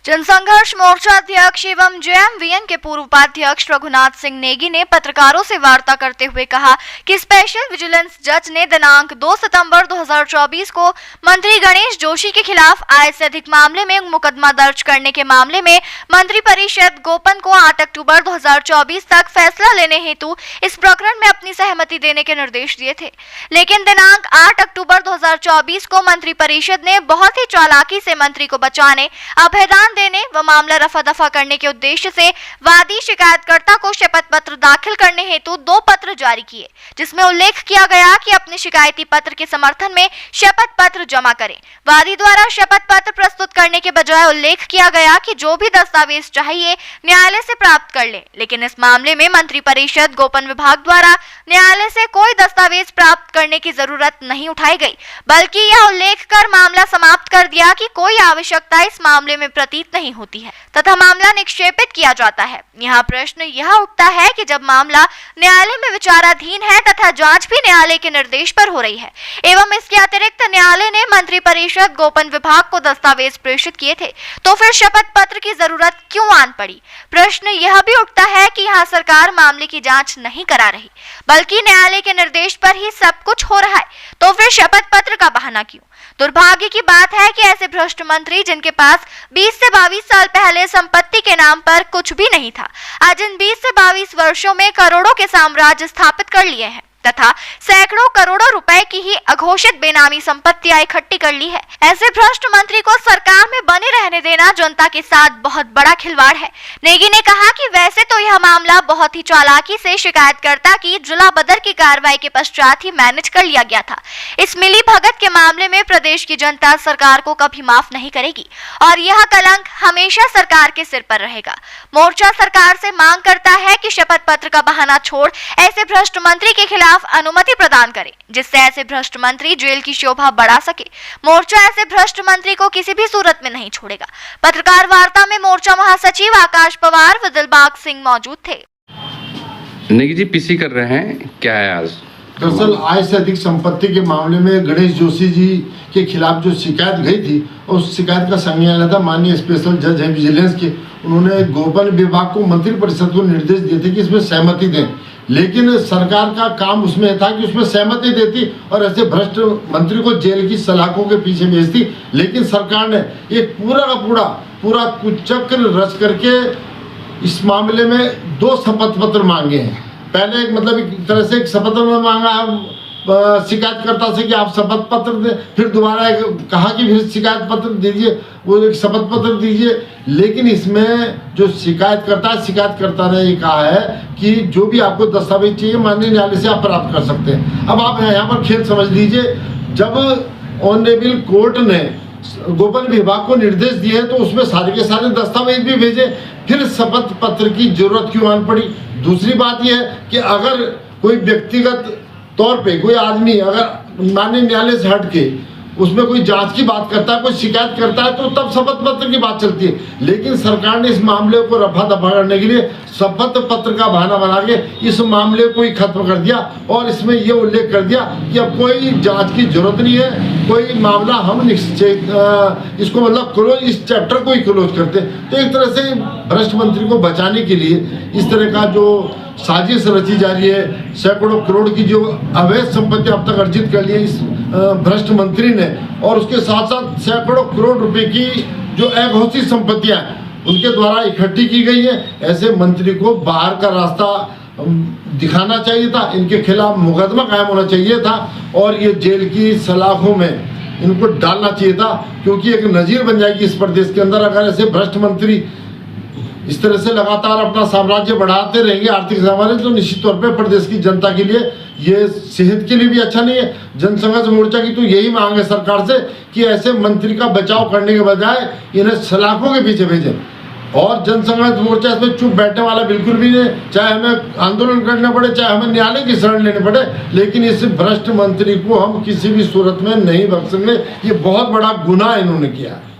जनसंघर्ष मोर्चा अध्यक्ष एवं जेएमवीएन के पूर्व उपाध्यक्ष रघुनाथ सिंह नेगी ने पत्रकारों से वार्ता करते हुए कहा कि स्पेशल विजिलेंस जज ने दिनांक 2 सितंबर 2024 को मंत्री गणेश जोशी के खिलाफ आय से अधिक मामले में मुकदमा दर्ज करने के मामले में मंत्रिपरिषद गोपन को 8 अक्टूबर 2024 तक फैसला लेने हेतु इस प्रकरण में अपनी सहमति देने के निर्देश दिए थे। लेकिन दिनांक 8 अक्टूबर 2024 को मंत्रिपरिषद ने बहुत ही चालाकी से मंत्री को बचाने, अभयदान देने व मामला रफा दफा करने के उद्देश्य से वादी शिकायतकर्ता को शपथ पत्र दाखिल करने हेतु 2 पत्र जारी किए, जिसमें उल्लेख किया गया कि अपने शिकायती पत्र के समर्थन में शपथ पत्र जमा करें। वादी द्वारा शपथ पत्र प्रस्तुत करने के बजाय उल्लेख किया गया कि जो भी दस्तावेज चाहिए न्यायालय से प्राप्त कर ले, लेकिन इस मामले में मंत्रिपरिषद गोपन विभाग द्वारा न्यायालय से कोई दस्तावेज प्राप्त करने की जरूरत नहीं उठाई गई, बल्कि यह उल्लेख कर मामला समाप्त कर दिया कि कोई आवश्यकता इस मामले में प्रतीत नहीं होती है तथा मामला निक्षेपित किया जाता है। यहाँ प्रश्न यह उठता है कि जब मामला न्यायालय में विचाराधीन है तथा जांच भी न्यायालय के निर्देश पर हो रही है एवं इसके अतिरिक्त न्यायालय ने मंत्रिपरिषद गोपन विभाग को दस्तावेज प्रेषित किए थे, तो फिर शपथ पत्र की जरूरत क्यों आन पड़ी? प्रश्न यह भी उठता है कि यहाँ सरकार मामले की जांच नहीं करा रही, बल्कि न्यायालय के निर्देश पर ही सब कुछ हो रहा है, तो फिर शपथ पत्र का बहाना क्यों? दुर्भाग्य की बात है कि ऐसे भ्रष्ट मंत्री जिनके पास 20 से 22 साल पहले संपत्ति के नाम पर कुछ भी नहीं था, आज इन 20 से 22 वर्षों में करोड़ों के साम्राज्य स्थापित कर लिए हैं तथा सैकड़ों करोड़ों रुपए की ही अघोषित बेनामी संपत्तियां इकट्ठी कर ली है। ऐसे भ्रष्ट मंत्री को सरकार में बने रहने देना जनता के साथ बहुत बड़ा खिलवाड़ है। नेगी ने कहा कि वैसे तो यह मामला बहुत ही चालाकी से शिकायतकर्ता की जुला बदर की कार्रवाई के पश्चात ही मैनेज कर लिया गया था। इस मिली भगत के मामले में प्रदेश की जनता सरकार को कभी माफ नहीं करेगी और यह कलंक हमेशा सरकार के सिर पर रहेगा। मोर्चा सरकार से मांग करता है कि शपथ पत्र का बहाना छोड़ ऐसे भ्रष्ट मंत्री के खिलाफ अनुमति प्रदान करें, जिससे ऐसे भ्रष्ट मंत्री जेल की शोभा बढ़ा सके। मोर्चा ऐसे भ्रष्ट मंत्री को किसी भी सूरत में नहीं छोड़ेगा। पत्रकार वार्ता में मोर्चा महासचिव आकाश पवार व दिलबाग सिंह मौजूद थे। नेगी जी पीसी कर रहे हैं, क्या है आज? दरअसल आय से अधिक संपत्ति के मामले में गणेश जोशी जी के खिलाफ जो शिकायत गई थी, उस शिकायत का संज्ञान लेता माननीय स्पेशल जज है विजिलेंस के, उन्होंने गोपन विभाग को मंत्रिपरिषद को निर्देश दिए थे कि इसमें सहमति दें, लेकिन सरकार का काम उसमें था कि उसमें सहमति देती और ऐसे भ्रष्ट मंत्री को जेल की सलाखों के पीछे भेजती। लेकिन सरकार ने एक पूरा कुचक्र रच करके इस मामले में 2 शपथ पत्र मांगे हैं। पहले एक तरह से एक शपथ पत्र मांगा शिकायतकर्ता से कि आप शपथ पत्र दें, फिर दोबारा कहा कि फिर शिकायत पत्र दीजिए, वो एक शपथ पत्र दीजिए। लेकिन इसमें जो शिकायतकर्ता ने ये कहा है कि जो भी आपको दस्तावेज चाहिए माननीय न्यायालय से आप प्राप्त कर सकते हैं। अब आप यहाँ पर खेल समझ लीजिए, जब ऑनरेबल कोर्ट ने गोपन विभाग को निर्देश दिए तो उसमें सारे के सारे दस्तावेज भी भेजे, फिर शपथ पत्र की जरूरत क्यों आन पड़ी? दूसरी बात यह है कि अगर कोई व्यक्तिगत तौर पे कोई आदमी अगर माननीय न्यायालय से हट के उसमें कोई जांच की बात करता है, कोई शिकायत करता है, तो तब शपथ पत्र की बात चलती है। लेकिन सरकार ने इस मामले को रफा दफा करने के लिए शपथ पत्र का बहाना बना के इस मामले को ही खत्म कर दिया और इसमें यह उल्लेख कर दिया कि अब कोई जांच की जरूरत नहीं है, कोई मामला हम इसको क्लोज, इस चैप्टर को ही क्लोज करते। तो एक तरह से भ्रष्ट मंत्री को बचाने के लिए इस तरह का जो साजिश रची जा रही है, सैकड़ों करोड़ की जो अवैध संपत्ति अब तक अर्जित कर ली है इस भ्रष्ट मंत्री ने, और उसके साथ साथ सैकड़ों करोड़ रुपए की जो अघोषित संपत्तियां उनके द्वारा इकट्ठी की गई है, ऐसे मंत्री को बाहर का रास्ता दिखाना चाहिए था, इनके खिलाफ मुकदमा कायम होना चाहिए था और ये जेल की सलाखों में इनको डालना चाहिए था, क्योंकि एक नजीर बन जाएगी इस प्रदेश के अंदर। अगर ऐसे भ्रष्ट मंत्री इस तरह से लगातार अपना साम्राज्य बढ़ाते रहेंगे, आर्थिक साम्राज्य, तो निश्चित तौर पे प्रदेश की जनता के लिए ये सेहत के लिए भी अच्छा नहीं है। जनसंघर्ष मोर्चा की तो यही मांग है सरकार से कि ऐसे मंत्री का बचाव करने के बजाय इन्हें सलाखों के पीछे भेजें। और जनसंघर्ष मोर्चा इसमें चुप बैठने वाला बिल्कुल भी नहीं, चाहे हमें आंदोलन करना पड़े, चाहे हमें न्यायालय की शरण लेने पड़े, लेकिन इस भ्रष्ट मंत्री को हम किसी भी सूरत में नहीं बख्शेंगे। ये बहुत बड़ा गुनाह इन्होंने किया है।